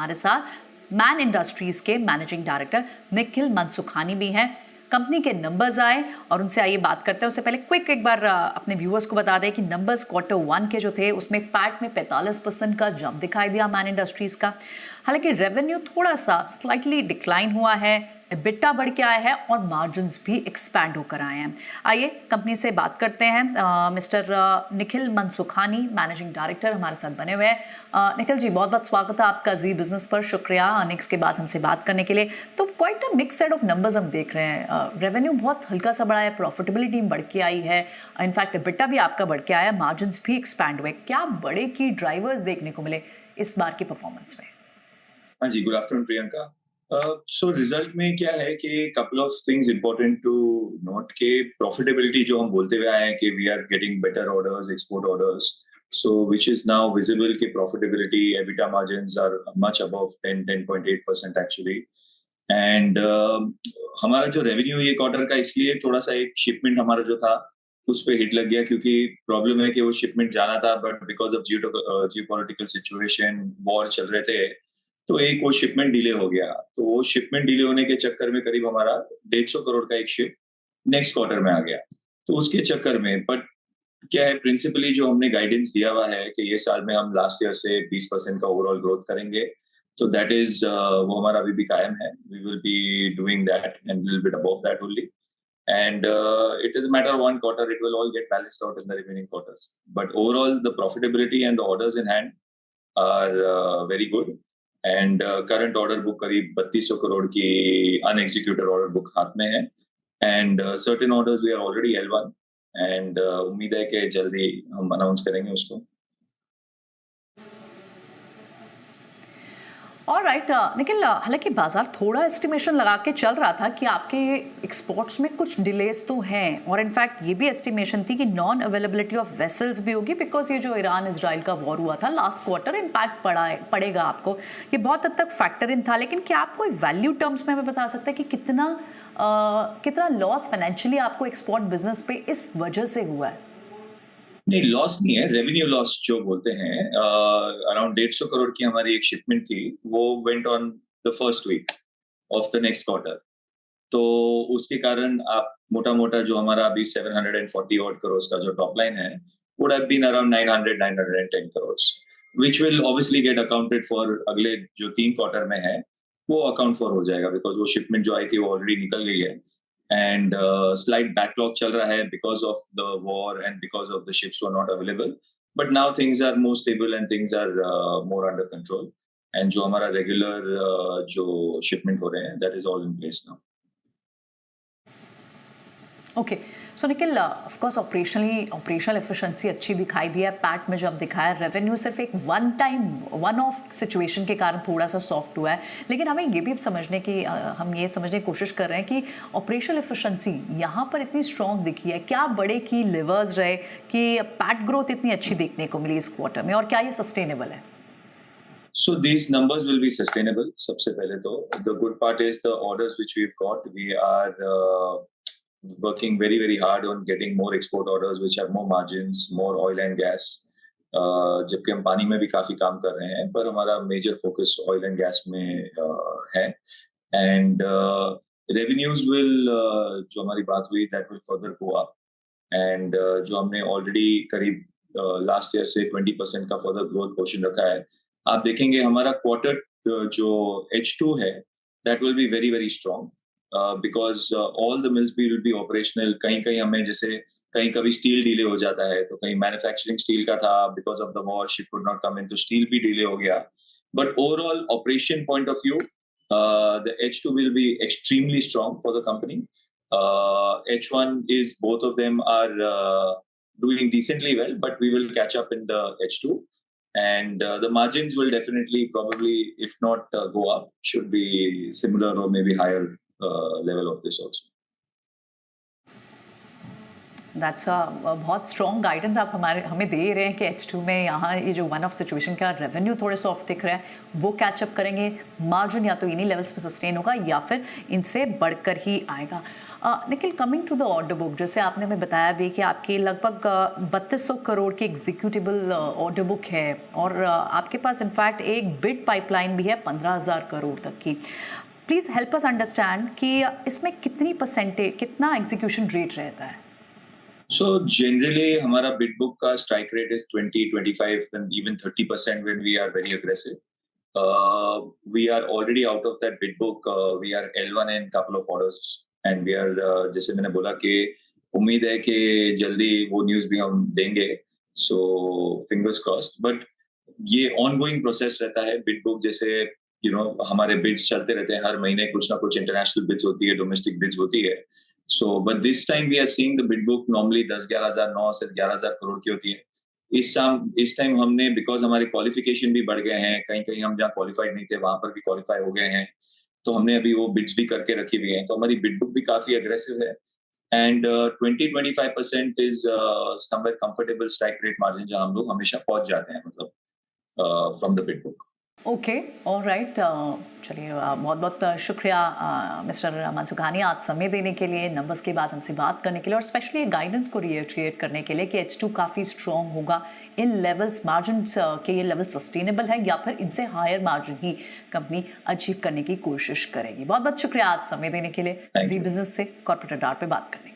हमारे साथ man industries के मैनेजिंग डायरेक्टर निखिल मनसुखानी भी हैं। कंपनी के नंबर्स आए और उनसे आइए बात करते हैं। उससे पहले क्विक एक बार अपने व्यूअर्स को बता दें कि नंबर्स Q1 के जो थे उसमें पैट में 45% का जंप दिखाई दिया मैन इंडस्ट्रीज का। हालांकि रेवेन्यू थोड़ा सा स्लाइटली डिक्लाइन हुआ है, एबिटा बढ़ के आया है और मार्जिन्स भी एक्सपैंड होकर आए हैं। आइए कंपनी से बात करते हैं। Mister Nikhil Mansukhani managing director हमारे साथ बने हुए हैं। निखिल जी, बहुत बहुत स्वागत है आपका जी बिजनेस पर। शुक्रिया अर्निंग्स के बाद हमसे बात करने के लिए। तो quite a mix set of numbers हम देख रहे हैं। रेवेन्यू बहुत हल्का सा बढ़ा है, प्रॉफिटेबिलिटी बढ़ के आई है, इनफैक्ट एबिटा भी आपका बढ़ के आया, मार्जिन्स भी एक्सपैंड हुए। क्या बड़े की ड्राइवर्स देखने को मिले इस बार की परफॉर्मेंस में? हाँ जी, good afternoon Priyanka. So result में क्या है कि couple of things important to note के प्रॉफिटेबिलिटी जो हम बोलते हुए आए हैं कि we are getting better orders, export orders, so which is now visible कि profitability, EBITDA margins are much above 10.8% actually. And हमारा जो रेवेन्यू ये क्वार्टर का इसलिए थोड़ा सा एक शिपमेंट हमारा जो था उस पे हिट लग गया, क्योंकि प्रॉब्लम है कि वो शिपमेंट जाना था but because of geopolitical situation, war चल रहे थे, तो एक वो शिपमेंट डिले हो गया। तो वो शिपमेंट डिले होने के चक्कर में करीब हमारा 150 करोड़ का एक शिप नेक्स्ट क्वार्टर में आ गया। तो उसके चक्कर में बट क्या है, प्रिंसिपली जो हमने गाइडेंस दिया हुआ है कि ये साल में हम लास्ट ईयर से 20% का ओवरऑल ग्रोथ करेंगे, तो दैट इज वो हमारा अभी भी कायम है। We will be doing that and little bit above that only, and it is a matter of one quarter, it will all get balanced out in the remaining quarters, but overall the profitability and the orders in hand are very good, and current order book करीब 3200 करोड़ की unexecuted order book हाथ में है, and certain orders we are already L1, and उम्मीद है कि जल्दी हम अनाउंस करेंगे उसको। ऑलराइट निखिल, हालांकि बाजार थोड़ा एस्टिमेशन लगा के चल रहा था कि आपके एक्सपोर्ट्स में कुछ डिलेज तो हैं, और इनफैक्ट ये भी एस्टिमेशन थी कि नॉन अवेलेबिलिटी ऑफ वेसल्स भी होगी बिकॉज ये जो ईरान इजराइल का वॉर हुआ था लास्ट क्वार्टर, इम्पैक्ट पड़ेगा आपको। ये बहुत हद तक फैक्टर इन था, लेकिन क्या आप कोई वैल्यू टर्म्स में हमें बता सकते हैं कि कितना लॉस फाइनेंशियली आपको एक्सपोर्ट बिजनेस पे इस वजह से हुआ है? नहीं, लॉस नहीं है, रेवेन्यू लॉस जो बोलते हैं। अराउंड 150 करोड़ की हमारी एक शिपमेंट थी, वो went on the first week of the next quarter. तो उसके कारण आप मोटा मोटा जो हमारा अभी 740 odd crores का जो टॉप लाइन है would have been around 910 crores, which will obviously get accounted for अगले जो 3 क्वार्टर में है वो अकाउंट फॉर हो जाएगा, बिकॉज वो शिपमेंट जो आई थी वो ऑलरेडी निकल गई है, एंड स्लाइट बैकलॉग चल रहा है because of the war and because of the ships were not available, but now things are more stable and things are more under control, and जो हमारा रेगुलर जो शिपमेंट हो रहे हैं that is all in place now. Okay, so Nikhil, of course operational efficiency अच्छी दिखाई दी है। PAT में जब दिखाया, रेवेन्यू सिर्फ एक वन ऑफ सिचुएशन के कारण थोड़ा सा सॉफ्ट हुआ है, लेकिन हमें ये भी समझने की कोशिश कर रहे हैं कि ऑपरेशनल एफिशिएंसी यहाँ पर इतनी स्ट्रॉन्ग दिखी है। क्या बड़े की लिवर्स रहे कि पैट ग्रोथ इतनी अच्छी देखने को मिली इस क्वार्टर में, और क्या ये सस्टेनेबल है? So these numbers will be sustainable. सबसे पहले तो the good part is the orders which we've got. We are working very very hard on getting more export orders which have more margins, more oil and gas. जबकि हम पानी में भी काफी काम कर रहे हैं, पर हमारा major focus oil and gas में है, एंड रेवेन्यूज विल जो हमारी बात हुई that will further go up, and जो हमने ऑलरेडी करीब लास्ट ईयर से 20% का फर्दर ग्रोथ पोर्शन रखा है। आप देखेंगे हमारा क्वार्टर जो H2 है that will be very very strong, because all the mills will be operational. कहीं कहीं हमें जैसे कहीं कभी स्टील डिले हो जाता है, तो कहीं मैन्युफैक्चरिंग स्टील का था, because of the war ship could not come in, तो स्टील भी डिले हो गया, but overall operation point of view the H2 will be extremely strong for the company. H1 is both of them are doing decently well, but we will catch up in the H2, and the margins will definitely, probably, if not go up, should be similar or maybe higher level of this also. That's बहुत strong guidance आप हमें दे रहे हैं कि H2 में यहाँ ये जो वन ऑफ सिचुएशन का रेवेन्यू थोड़े सॉफ्ट दिख रहा है वो कैचअप करेंगे, मार्जिन या तो इन्हीं लेवल्स पे सस्टेन होगा या फिर इनसे बढ़कर ही आएगा। Nikhil, coming to the order book, जैसे आपने हमें बताया भी कि आपकी लगभग 3200 करोड़ की एग्जीक्यूटिबल ऑर्डर बुक है और आपके पास इनफैक्ट एक बिड पाइपलाइन भी है 15,000 करोड़ तक की। प्लीज़ हेल्प अस अंडरस्टैंड कि इसमें कितनी परसेंटेज, कितना एग्जीक्यूशन रेट रहता है? So generally, हमारा bid book का strike rate is 20, 25, and even 30% when we are very aggressive. We are already out of that bid book. We are L1 in couple of orders, and we are जैसे मैंने बोला कि उम्मीद है कि जल्दी वो न्यूज़ भी हम देंगे. So fingers crossed. But ये ongoing process रहता है bid book जैसे हमारे bids चलते रहते हैं हर महीने कुछ ना कुछ international bids होती है, domestic bids होती है. So, but this time we are seeing the bid book normally 10-11,000 9 से 11,000 करोड़ की होती है. इस टाइम हमने बिकॉज हमारे क्वालिफिकेशन भी बढ़ गए हैं, कहीं हम जहाँ क्वालिफाइड नहीं थे वहां पर भी क्वालिफाई हो गए हैं, तो हमने अभी वो बिड्स भी करके रखी हुई हैं, तो हमारी बिड बुक भी काफी अग्रेसिव है. And 20-25% is somewhere comfortable strike rate margin जहाँ हम लोग हमेशा पहुंच जाते हैं, मतलब from the bid book. Okay, alright, चलिए, बहुत बहुत शुक्रिया मिस्टर मनसुखानी आज समय देने के लिए, नंबर्स के बाद हमसे बात करने के लिए और स्पेशली गाइडेंस को रिएट्रिएट करने के लिए कि H2 काफ़ी स्ट्रॉन्ग होगा. इन लेवल्स मार्जिन के ये लेवल सस्टेनेबल है या फिर इनसे हायर मार्जिन ही कंपनी अचीव करने की कोशिश करेगी. बहुत बहुत शुक्रिया आज समय देने के लिए. जी बिजनेस से कॉर्पोरेट अड्डा पे बात करने